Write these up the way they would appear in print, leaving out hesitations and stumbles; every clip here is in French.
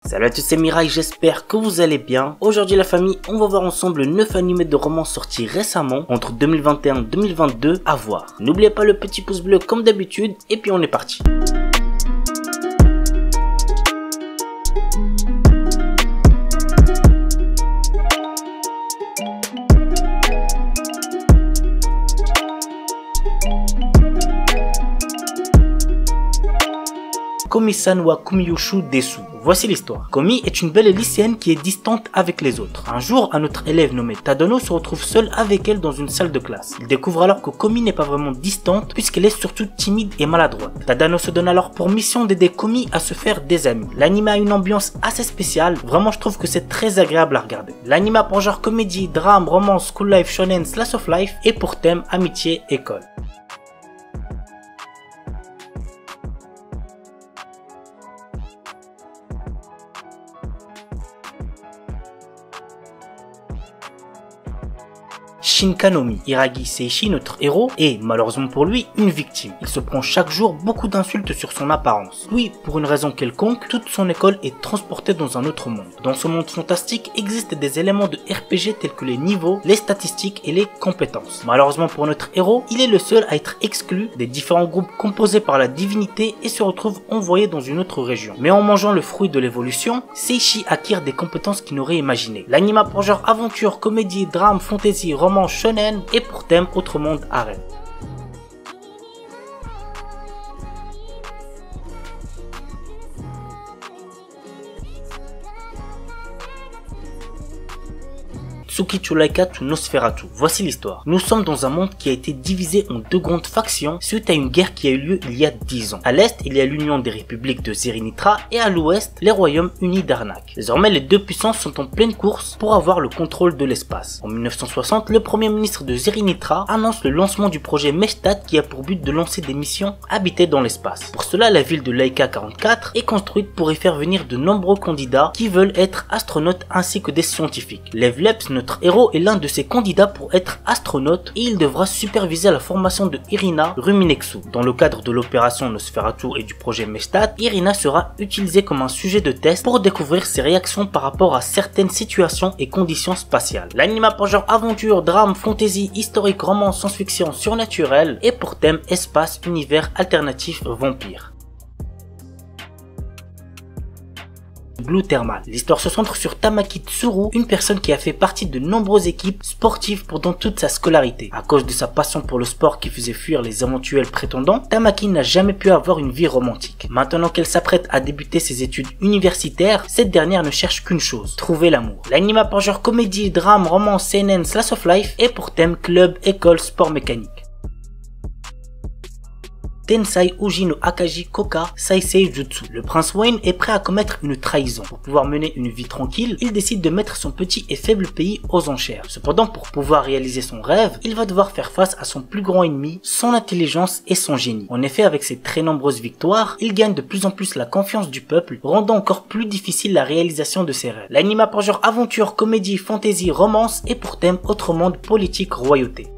Salut à tous, c'est Mirai, j'espère que vous allez bien. Aujourd'hui la famille, on va voir ensemble 9 animés de romans sortis récemment entre 2021 et 2022 à voir. N'oubliez pas le petit pouce bleu comme d'habitude et puis on est parti. Komi-san wa Kumiyushu Desu. Voici l'histoire. Komi est une belle lycéenne qui est distante avec les autres. Un jour, un autre élève nommé Tadano se retrouve seul avec elle dans une salle de classe. Il découvre alors que Komi n'est pas vraiment distante puisqu'elle est surtout timide et maladroite. Tadano se donne alors pour mission d'aider Komi à se faire des amis. L'anime a une ambiance assez spéciale, vraiment je trouve que c'est très agréable à regarder. L'anime a pour genre comédie, drame, romance, school life, shonen, slice of life et pour thème amitié, école. Shinkanomi, Hiragi Seishi, notre héros, est, malheureusement pour lui, une victime. Il se prend chaque jour beaucoup d'insultes sur son apparence. Lui, pour une raison quelconque, toute son école est transportée dans un autre monde. Dans ce monde fantastique existent des éléments de RPG tels que les niveaux, les statistiques et les compétences. Malheureusement pour notre héros, il est le seul à être exclu des différents groupes composés par la divinité et se retrouve envoyé dans une autre région. Mais en mangeant le fruit de l'évolution, Seishi acquiert des compétences qu'il n'aurait imaginées. L'anime a pour genre aventure, comédie, drame, fantasy, romance, shonen et pour thème autre monde harem. Tsukitulaika Nosferatu. Voici l'histoire. Nous sommes dans un monde qui a été divisé en deux grandes factions suite à une guerre qui a eu lieu il y a 10 ans. À l'est, il y a l'union des républiques de Zerinitra et à l'ouest, les royaumes unis d'Arnak. Désormais, les deux puissances sont en pleine course pour avoir le contrôle de l'espace. En 1960, le premier ministre de Zerinitra annonce le lancement du projet Mestat qui a pour but de lancer des missions habitées dans l'espace. Pour cela, la ville de Laika 44 est construite pour y faire venir de nombreux candidats qui veulent être astronautes ainsi que des scientifiques. Lev Leps, notre héros, est l'un de ces candidats pour être astronaute et il devra superviser la formation de Irina Ruminexu. Dans le cadre de l'opération Nosferatu et du projet Mestat, Irina sera utilisée comme un sujet de test pour découvrir ses réactions par rapport à certaines situations et conditions spatiales. L'anime a pour genre aventure, drame, fantasy, historique, roman, science-fiction, surnaturel et pour thème espace, univers alternatif, vampire. Blue Thermal. L'histoire se centre sur Tamaki Tsuru, une personne qui a fait partie de nombreuses équipes sportives pendant toute sa scolarité. À cause de sa passion pour le sport qui faisait fuir les éventuels prétendants, Tamaki n'a jamais pu avoir une vie romantique. Maintenant qu'elle s'apprête à débuter ses études universitaires, cette dernière ne cherche qu'une chose, trouver l'amour. L'anime a pour genre comédie, drame, romance, seinen, slice of life et pour thème club, école, sport mécanique. Tensai Uji no Akaji Koka Saisei Jutsu. Le prince Wayne est prêt à commettre une trahison. Pour pouvoir mener une vie tranquille, il décide de mettre son petit et faible pays aux enchères. Cependant, pour pouvoir réaliser son rêve, il va devoir faire face à son plus grand ennemi, son intelligence et son génie. En effet, avec ses très nombreuses victoires, il gagne de plus en plus la confiance du peuple, rendant encore plus difficile la réalisation de ses rêves. L'anime a pour genre aventure, comédie, fantasy, romance et pour thème autre monde, politique, royauté.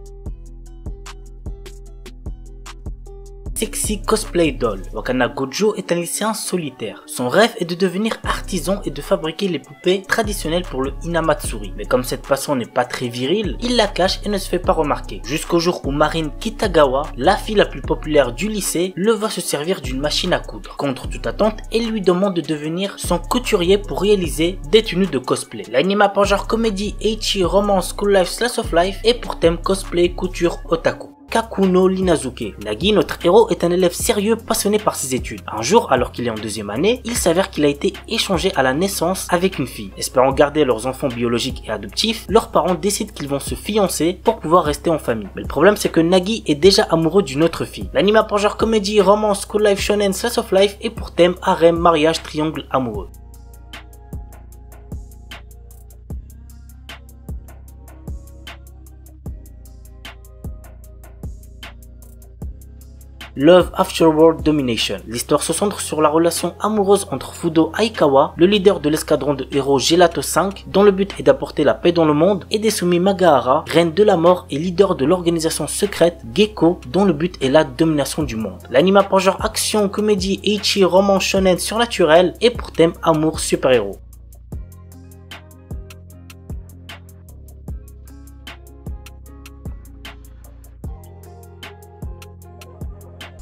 Sexy Cosplay Doll. Wakana Gojo est un lycéen solitaire. Son rêve est de devenir artisan et de fabriquer les poupées traditionnelles pour le Hinamatsuri. Mais comme cette passion n'est pas très virile, il la cache et ne se fait pas remarquer. Jusqu'au jour où Marine Kitagawa, la fille la plus populaire du lycée, le voit se servir d'une machine à coudre. Contre toute attente, elle lui demande de devenir son couturier pour réaliser des tenues de cosplay. L'anime a pour genre comédie, ecchi, romance, school life, slice of life et pour thème cosplay, couture, otaku. Kakuno Linazuke. Nagi, notre héros, est un élève sérieux passionné par ses études. Un jour, alors qu'il est en deuxième année, il s'avère qu'il a été échangé à la naissance avec une fille. Espérant garder leurs enfants biologiques et adoptifs, leurs parents décident qu'ils vont se fiancer pour pouvoir rester en famille. Mais le problème, c'est que Nagi est déjà amoureux d'une autre fille. L'anime a pour genre comédie, romance, school life, shonen, slice of life et pour thème harem, mariage, triangle amoureux. Love After World Domination. L'histoire se centre sur la relation amoureuse entre Fudo Aikawa, le leader de l'escadron de héros Gelato 5, dont le but est d'apporter la paix dans le monde, et Desumi Magahara, reine de la mort et leader de l'organisation secrète Gekko, dont le but est la domination du monde. L'anime a pour genre action, comédie, ecchi, roman shonen surnaturel et pour thème amour super-héros.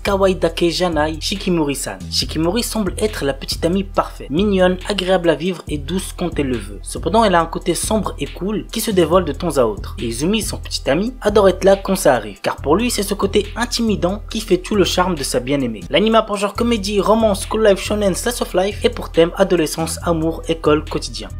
Kawaii Dake Janai Shikimori-san. Shikimori semble être la petite amie parfaite, mignonne, agréable à vivre et douce quand elle le veut. Cependant, elle a un côté sombre et cool qui se dévoile de temps à autre. Et Izumi, son petit ami, adore être là quand ça arrive, car pour lui, c'est ce côté intimidant qui fait tout le charme de sa bien-aimée. L'anime a pour genre comédie, romance, school life, shonen, slice of life et pour thème adolescence, amour, école, quotidien.